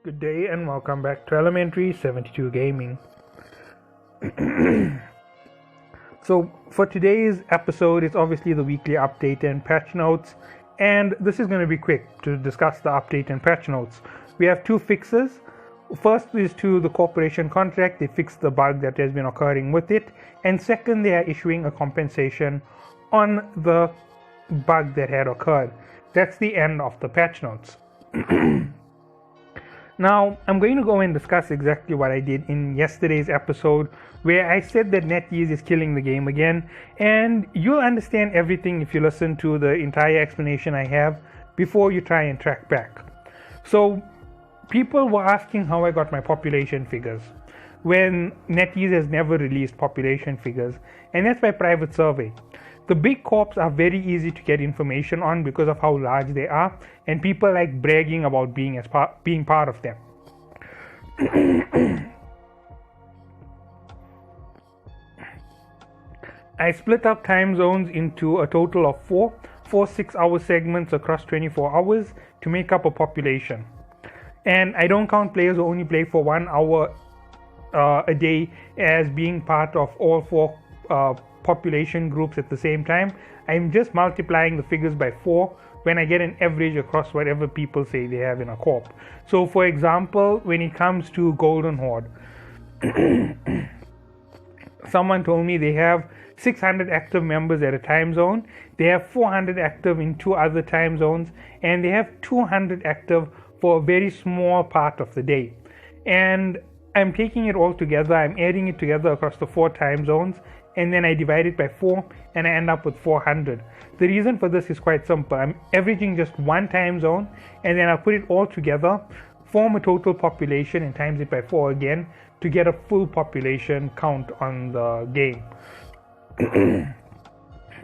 Good day and welcome back to Elementary 72 Gaming. So for today's episode, it's obviously the weekly update and patch notes, and this is going to be quick to discuss the update and patch notes. We have two fixes. First is to the corporation contract. They fixed the bug that has been occurring with it, and second, they are issuing a compensation on the bug that had occurred. That's the end of the patch notes. Now, I'm going to go and discuss exactly what I did in yesterday's episode, where I said that NetEase is killing the game again, and you'll understand everything if you listen to the entire explanation I have before you try and track back. So, people were asking how I got my population figures, when NetEase has never released population figures, and that's by private survey. The big corps are very easy to get information on because of how large they are, and people like bragging about being part of them. I split up time zones into a total of four 6-hour segments across 24 hours to make up a population. And I don't count players who only play for 1 hour a day as being part of all four population groups at the same time. I'm just multiplying the figures by 4 when I get an average across whatever people say they have in a corp. So for example, when it comes to Golden Horde, someone told me they have 600 active members at a time zone, they have 400 active in 2 other time zones, and they have 200 active for a very small part of the day. And I'm taking it all together, I'm adding it together across the 4 time zones, and then I divide it by 4 and I end up with 400. The reason for this is quite simple. I'm averaging just one time zone, and then I'll put it all together, form a total population and times it by 4 again to get a full population count on the game.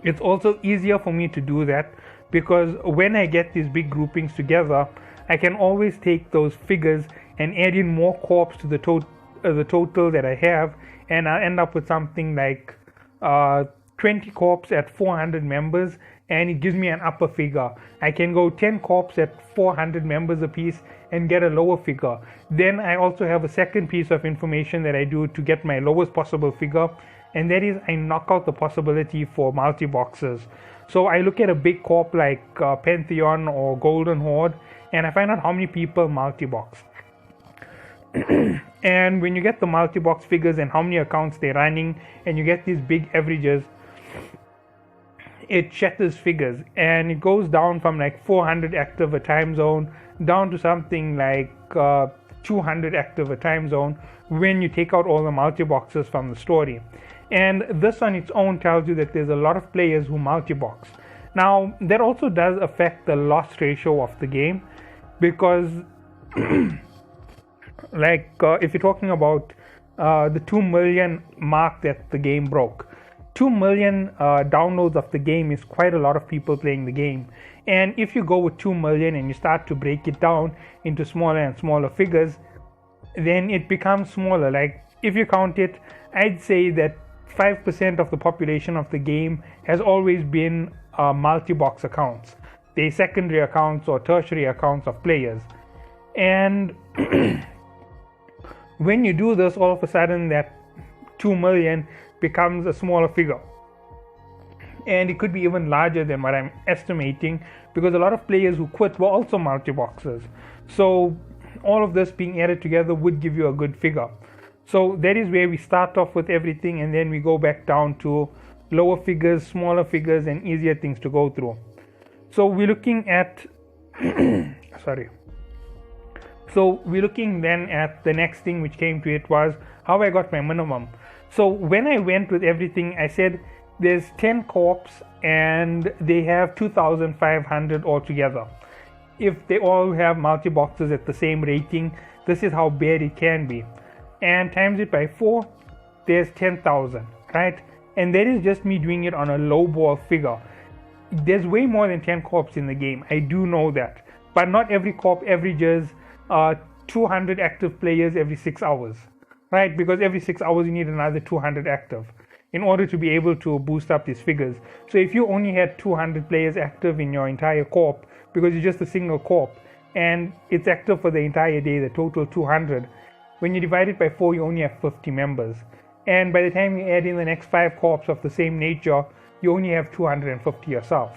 It's also easier for me to do that because when I get these big groupings together, I can always take those figures and add in more corps to the total that I have, and I'll end up with something like 20 corps at 400 members, and it gives me an upper figure. I can go 10 corps at 400 members apiece and get a lower figure. Then I also have a second piece of information that I do to get my lowest possible figure, and that is I knock out the possibility for multi-boxes. So I look at a big corp like Pantheon or Golden Horde, and I find out how many people multi-box. And when you get the multi-box figures and how many accounts they're running, and you get these big averages, it shatters figures, and it goes down from like 400 active a time zone down to something like 200 active a time zone when you take out all the multi-boxes from the story. And this on its own tells you that there's a lot of players who multi-box. Now that also does affect the loss ratio of the game, because like if you're talking about the 2 million mark that the game broke, 2 million downloads of the game is quite a lot of people playing the game. And if you go with 2 million and you start to break it down into smaller and smaller figures, then it becomes smaller. Like if you count it, I'd say that 5% of the population of the game has always been multi-box accounts. They're secondary accounts or tertiary accounts of players. And when you do this, all of a sudden that 2 million becomes a smaller figure. And it could be even larger than what I'm estimating, because a lot of players who quit were also multi-boxers. So all of this being added together would give you a good figure. So that is where we start off with everything, and then we go back down to lower figures, smaller figures, and easier things to go through. So we're looking at So we're looking then at the next thing which came to it was how I got my minimum. So when I went with everything, I said there's 10 corps and they have 2,500 altogether. If they all have multi-boxes at the same rating, this is how bad it can be. And times it by 4, there's 10,000, right? And that is just me doing it on a low ball figure. There's way more than 10 corps in the game, I do know that. But not every corp averages 200 active players every 6 hours, right? Because every 6 hours you need another 200 active in order to be able to boost up these figures. So if you only had 200 players active in your entire corp, because it's just a single corp, and it's active for the entire day, the total 200. When you divide it by 4, you only have 50 members. And by the time you add in the next 5 corps of the same nature, you only have 250 yourself.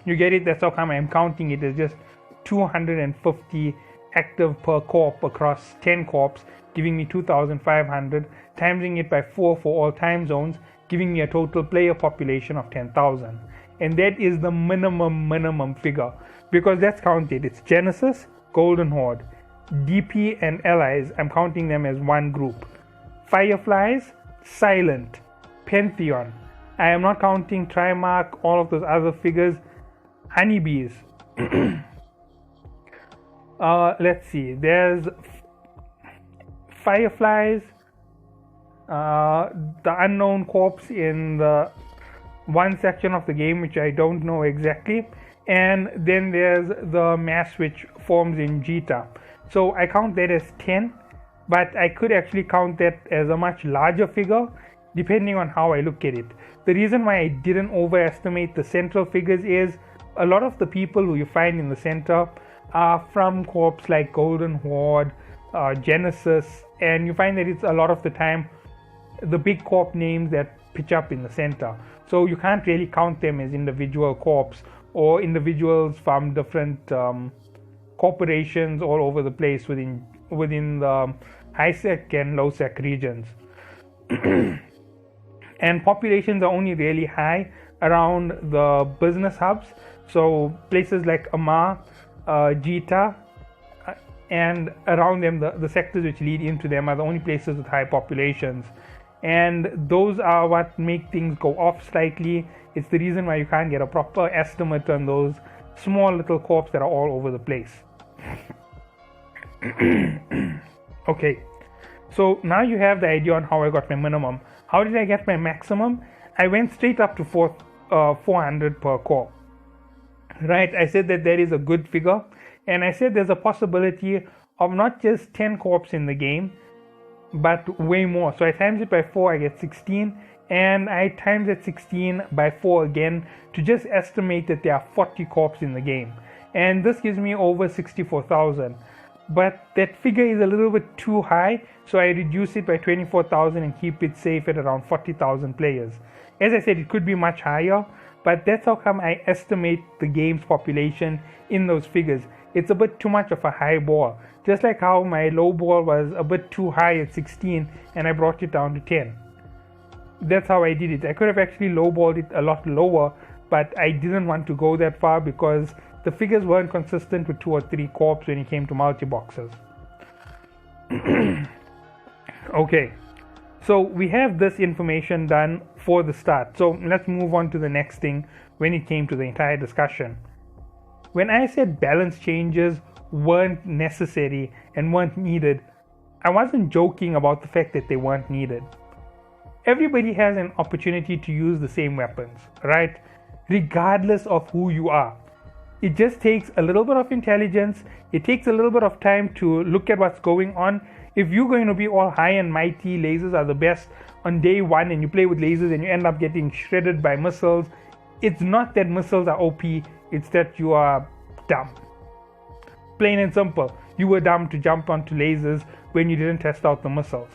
You get it? That's how come I'm counting it as just 250 active per corp across 10 corps, giving me 2,500, timesing it by 4 for all time zones, giving me a total player population of 10,000. And that is the minimum figure, because that's counted. It's Genesis, Golden Horde, DP and allies, I'm counting them as one group. Fireflies, Silent, Pantheon. I am not counting Trimarch, all of those other figures. Honeybees. Let's see. There's Fireflies, the unknown corpse in the one section of the game, which I don't know exactly, and then there's the mass which forms in Jita. So I count that as 10, but I could actually count that as a much larger figure depending on how I look at it. The reason why I didn't overestimate the central figures is a lot of the people who you find in the center are from corps like Golden Horde, Genesis, and you find that it's a lot of the time the big corp names that pitch up in the center. So you can't really count them as individual corps or individuals from different corporations all over the place within the high sec and low sec regions. And populations are only really high around the business hubs, so places like Amar, Jita, and around them the sectors which lead into them are the only places with high populations, and those are what make things go off slightly. It's the reason why you can't get a proper estimate on those small little corps that are all over the place. Okay, so now you have the idea on how I got my minimum. How did I get my maximum? I went straight up to 400 per corps. Right, I said that is a good figure, and I said there's a possibility of not just 10 corps in the game, but way more. So I times it by 4, I get 16, and I times that 16 by 4 again to just estimate that there are 40 corps in the game, and this gives me over 64,000. But that figure is a little bit too high, so I reduce it by 24,000 and keep it safe at around 40,000 players. As I said, it could be much higher, but that's how come I estimate the game's population in those figures. It's a bit too much of a high ball, just like how my low ball was a bit too high at 16 and I brought it down to 10. That's how I did it. I could have actually lowballed it a lot lower, but I didn't want to go that far because the figures weren't consistent with 2 or 3 corps when it came to multi-boxes. Okay, so we have this information done for the start. So let's move on to the next thing when it came to the entire discussion. When I said balance changes weren't necessary and weren't needed, I wasn't joking about the fact that they weren't needed. Everybody has an opportunity to use the same weapons, right? Regardless of who you are. It just takes a little bit of intelligence. It takes a little bit of time to look at what's going on. If you're going to be all high and mighty, lasers are the best on day one, and you play with lasers and you end up getting shredded by missiles, it's not that missiles are OP, it's that you are dumb. Plain and simple. You were dumb to jump onto lasers when you didn't test out the missiles.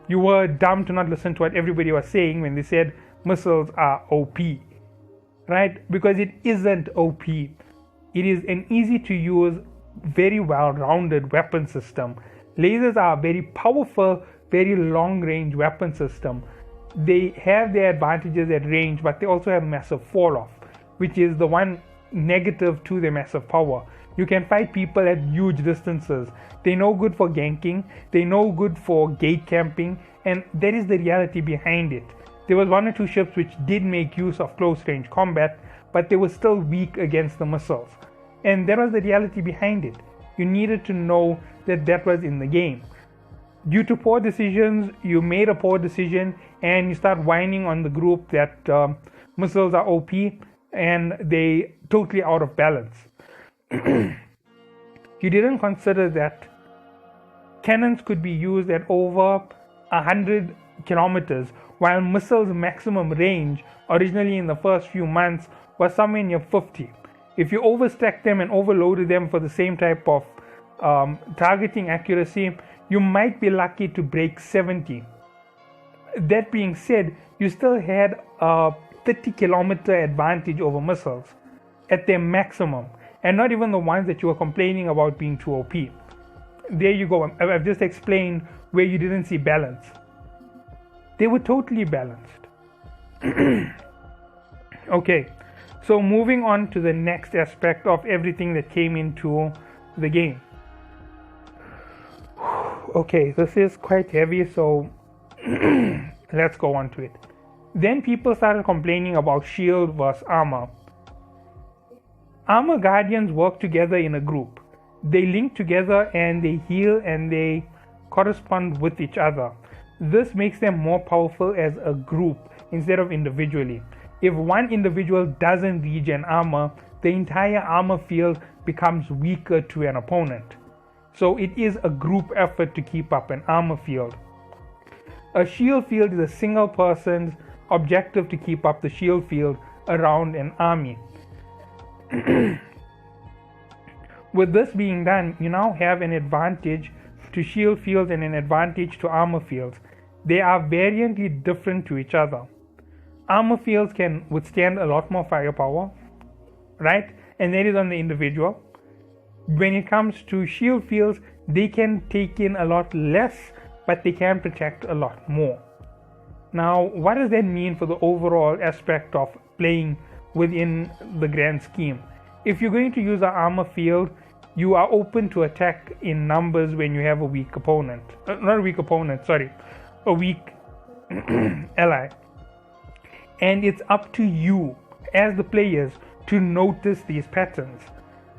You were dumb to not listen to what everybody was saying when they said missiles are OP. Right? Because it isn't OP. It is an easy to use, very well-rounded weapon system. Lasers are a very powerful, very long-range weapon system. They have their advantages at range, but they also have massive fall-off, which is the one negative to their massive power. You can fight people at huge distances. They're no good for ganking, they're no good for gate camping, and that is the reality behind it. There was 1 or 2 ships which did make use of close-range combat, but they were still weak against the missiles. And that was the reality behind it. You needed to know that was in the game. Due to poor decisions, you made a poor decision and you start whining on the group that missiles are OP and they totally out of balance. You didn't consider that cannons could be used at over 100 kilometers, while missiles maximum range originally in the first few months was somewhere near 50. If you overstack them and overloaded them for the same type of targeting accuracy, you might be lucky to break 70. That being said, you still had a 30-kilometer advantage over missiles at their maximum, and not even the ones that you were complaining about being too OP. There you go. I've just explained where you didn't see balance. They were totally balanced. Okay, so moving on to the next aspect of everything that came into the game. Okay, this is quite heavy, so let's go on to it. Then people started complaining about shield versus armor. Armor guardians work together in a group. They link together and they heal and they correspond with each other. This makes them more powerful as a group instead of individually. If one individual doesn't regen armor, the entire armor field becomes weaker to an opponent. So it is a group effort to keep up an armor field. A shield field is a single person's objective to keep up the shield field around an army. With this being done, you now have an advantage to shield fields and an advantage to armor fields. They are variantly different to each other. Armor fields can withstand a lot more firepower, right? And that is on the individual. When it comes to shield fields, they can take in a lot less, but they can protect a lot more. Now, what does that mean for the overall aspect of playing within the grand scheme? If you're going to use an armor field, you are open to attack in numbers when you have a weak opponent. Not a weak opponent, sorry. A weak ally. And it's up to you as the players to notice these patterns.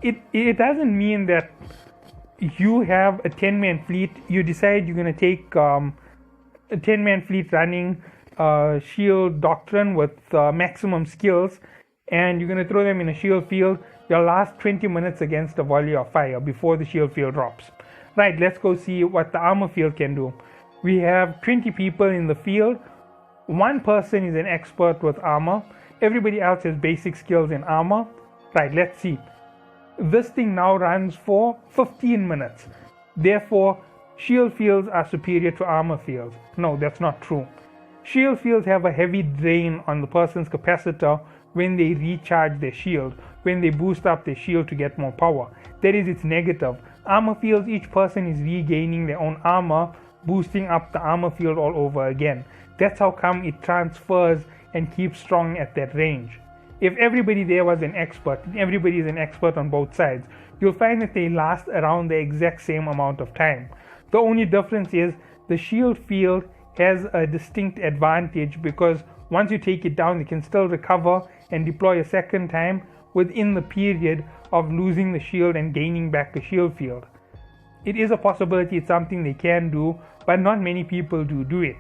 It doesn't mean that you have a 10-man fleet, you decide you're going to take a 10-man fleet running shield doctrine with maximum skills, and you're going to throw them in a shield field. You'll last 20 minutes against a volley of fire before the shield field drops. Right, let's go see what the armor field can do. We have 20 people in the field. One person is an expert with armor. Everybody else has basic skills in armor. Right, let's see. This thing now runs for 15 minutes. Therefore, shield fields are superior to armor fields. No, that's not true. Shield fields have a heavy drain on the person's capacitor when they recharge their shield, when they boost up their shield to get more power. That is its negative. Armor fields, each person is regaining their own armor, boosting up the armor field all over again. That's how come it transfers and keeps strong at that range. If everybody there was an expert, everybody is an expert on both sides, you'll find that they last around the exact same amount of time. The only difference is the shield field has a distinct advantage because once you take it down, you can still recover and deploy a second time within the period of losing the shield and gaining back a shield field. It is a possibility, it's something they can do, but not many people do it.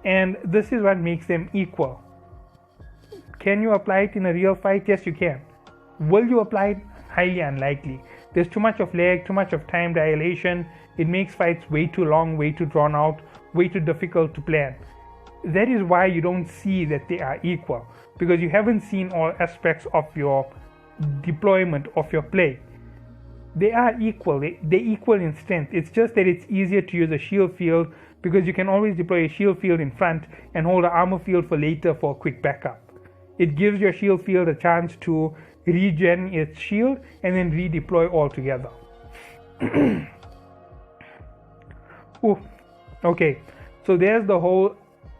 And this is what makes them equal. Can you apply it in a real fight? Yes, you can. Will you apply it? Highly unlikely. There's too much of lag, too much of time dilation. It makes fights way too long, way too drawn out, way too difficult to plan. That is why you don't see that they are equal, because you haven't seen all aspects of your deployment, of your play. They are equal. They're equal in strength. It's just that it's easier to use a shield field because you can always deploy a shield field in front and hold an armor field for later for a quick backup. It gives your shield field a chance to regen its shield and then redeploy altogether. Ooh. Okay, so there's the whole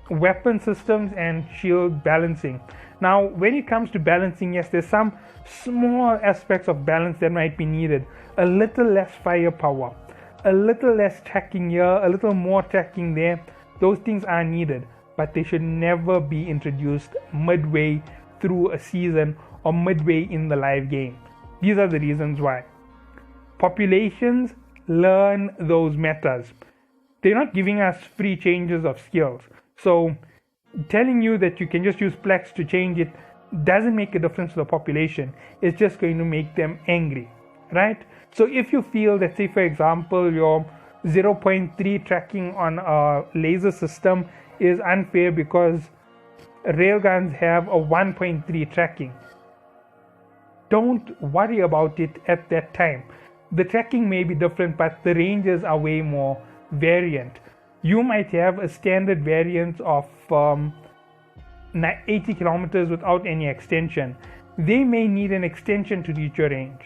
weapon systems and shield balancing. Now, when it comes to balancing, yes, there's some small aspects of balance that might be needed. A little less firepower, a little less tracking here, a little more tracking there. Those things are needed, but they should never be introduced midway through a season or midway in the live game. These are the reasons why. Populations learn those metas. They're not giving us free changes of skills. So telling you that you can just use Plex to change it doesn't make a difference to the population. It's just going to make them angry, right? So if you feel that, say for example, your 0.3 tracking on a laser system is unfair because railguns have a 1.3 tracking, don't worry about it at that time. The tracking may be different, but the ranges are way more variant. You might have a standard variance of 80 kilometers without any extension. They may need an extension to reach your range,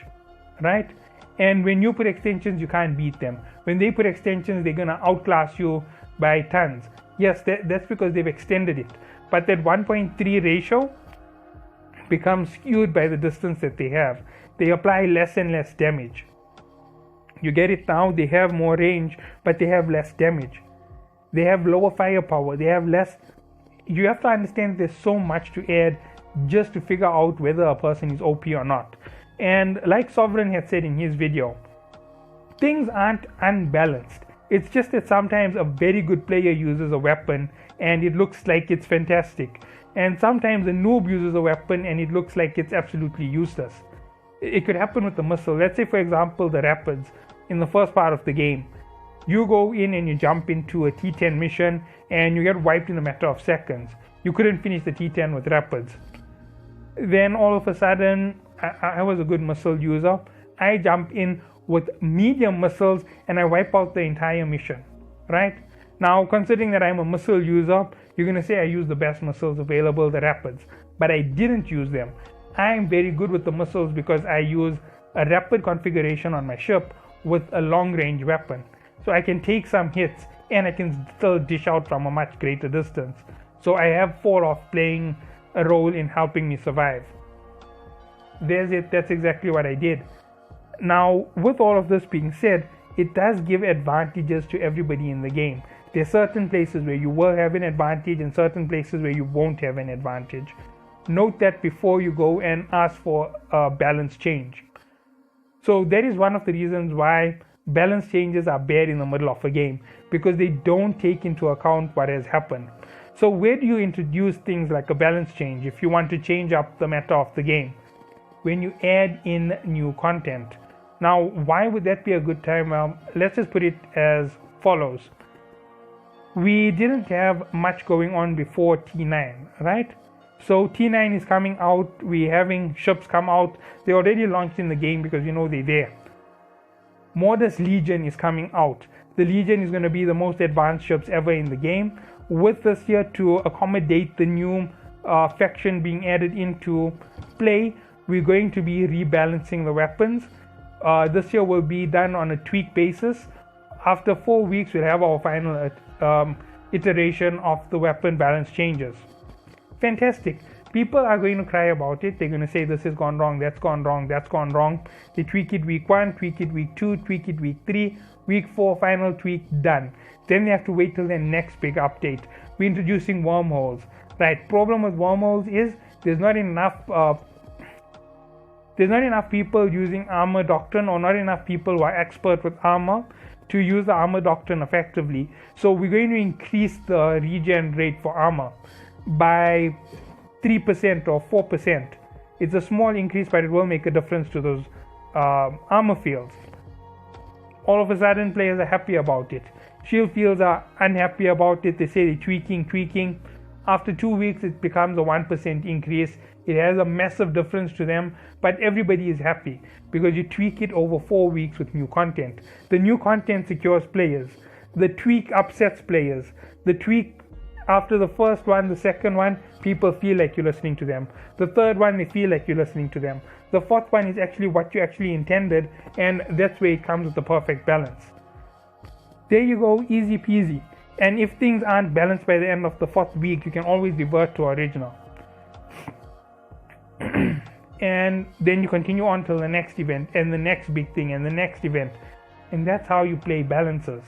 right? And when you put extensions, you can't beat them. When they put extensions, they're gonna outclass you by tons. Yes, that's because they've extended it. But that 1.3 ratio becomes skewed by the distance that they have. They apply less and less damage. You get it now, they have more range, but they have less damage. They have lower firepower, they have less. You have to understand there's so much to add just to figure out whether a person is OP or not. And like Sovereign had said in his video, things aren't unbalanced. It's just that sometimes a very good player uses a weapon and it looks like it's fantastic. And sometimes a noob uses a weapon and it looks like it's absolutely useless. It could happen with the missile. Let's say, for example, the Rapids in the first part of the game. You go in and you jump into a T10 mission and you get wiped in a matter of seconds. You couldn't finish the T10 with Rapids. Then all of a sudden, I was a good missile user. I jump in with medium missiles and I wipe out the entire mission, right? Now, considering that I'm a missile user, you're going to say I use the best missiles available, the Rapids, but I didn't use them. I'm very good with the missiles because I use a rapid configuration on my ship with a long range weapon. So I can take some hits and I can still dish out from a much greater distance. So I have fall off playing a role in helping me survive. There's it, that's exactly what I did. Now, with all of this being said, it does give advantages to everybody in the game. There are certain places where you will have an advantage and certain places where you won't have an advantage. Note that before you go and ask for a balance change. So that is one of the reasons why balance changes are bad in the middle of a game, because they don't take into account what has happened. So where do you introduce things like a balance change if you want to change up the meta of the game? When you add in new content. Now, why would that be a good time? Let's just put it as follows. We didn't have much going on before T9, right? So T9 is coming out, we're having ships come out. They already launched in the game because you know they're there. Modus Legion is coming out. The Legion is going to be the most advanced ships ever in the game. With this here to accommodate the new faction being added into play, we're going to be rebalancing the weapons. This year will be done on a tweak basis. After 4 weeks, we'll have our final iteration of the weapon balance changes. Fantastic. People are going to cry about it. They're going to say this has gone wrong, that's gone wrong, that's gone wrong. They tweak it week 1, tweak it week 2, tweak it week 3, week 4, final tweak, done. Then they have to wait till their next big update. We're introducing wormholes. Right, problem with wormholes is there's not enough people using armor doctrine, or not enough people who are expert with armor to use the armor doctrine effectively. So we're going to increase the regen rate for armor by 3% or 4%. It's a small increase, but it will make a difference to those armor fields. All of a sudden, players are happy about it. Shield fields are unhappy about it. They say they're tweaking. After 2 weeks, it becomes a 1% increase. It has a massive difference to them, but everybody is happy because you tweak it over 4 weeks with new content. The new content secures players. The tweak upsets players. The tweak after the first one, the second one, people feel like you're listening to them. The third one, they feel like you're listening to them. The fourth one is actually what you actually intended, and that's where it comes with the perfect balance. There you go, easy peasy. And if things aren't balanced by the end of the 4th week, you can always revert to original. And then you continue on till the next event, and the next big thing, and the next event. And that's how you play balances.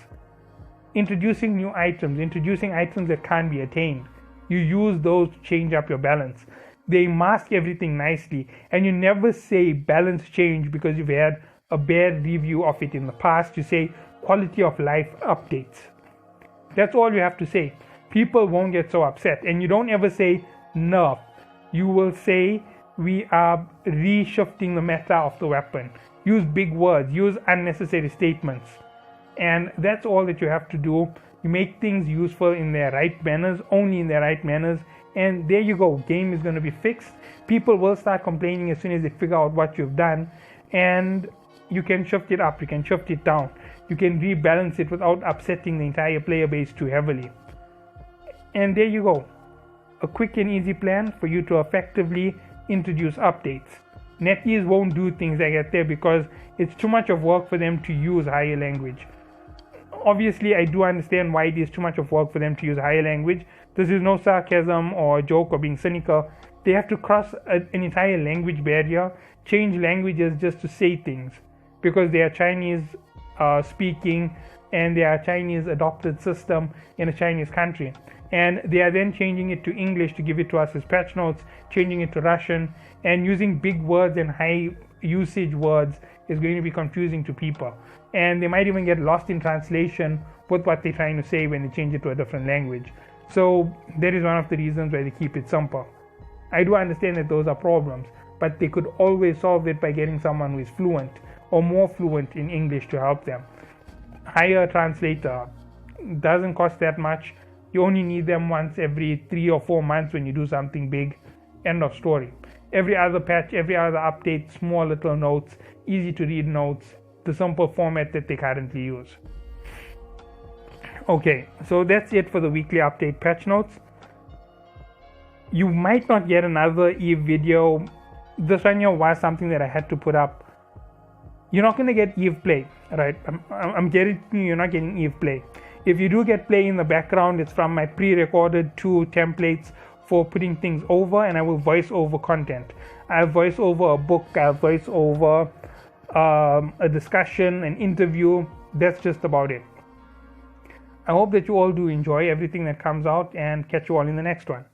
Introducing new items, introducing items that can't be attained. You use those to change up your balance. They mask everything nicely, and you never say balance change because you've had a bad review of it in the past. You say quality of life updates. That's all you have to say. People won't get so upset. And you don't ever say nerf. You will say we are reshifting the meta of the weapon. Use big words, use unnecessary statements. And that's all that you have to do. You make things useful in their right manners, only in their right manners, and there you go. Game is going to be fixed. People will start complaining as soon as they figure out what you've done, and you can shift it up, you can shift it down, you can rebalance it without upsetting the entire player base too heavily. And there you go. A quick and easy plan for you to effectively introduce updates. NetEase won't do things like that there because it's too much of work for them to use higher language. Obviously, I do understand why it is too much of work for them to use higher language. This is no sarcasm or joke or being cynical. They have to cross an entire language barrier, change languages just to say things, because they are Chinese speaking and they are Chinese adopted system in a Chinese country. And they are then changing it to English to give it to us as patch notes, changing it to Russian, and using big words and high usage words is going to be confusing to people. And they might even get lost in translation with what they're trying to say when they change it to a different language. So that is one of the reasons why they keep it simple. I do understand that those are problems, but they could always solve it by getting someone who is fluent or more fluent in English to help them. Hire a translator. Doesn't cost that much. You only need them once every 3 or 4 months when you do something big. End of story. Every other patch, every other update, small little notes, easy to read notes, the simple format that they currently use. Okay, so that's it for the weekly update patch notes. You might not get another Eve video. This one here was something that I had to put up. You're not going to get Eve play, right? I'm guaranteeing you're not getting Eve play. If you do get play in the background, it's from my pre-recorded 2 templates for putting things over, and I will voice over content. I'll voice over a book, I'll voice over a discussion, an interview. That's just about it. I hope that you all do enjoy everything that comes out, and catch you all in the next one.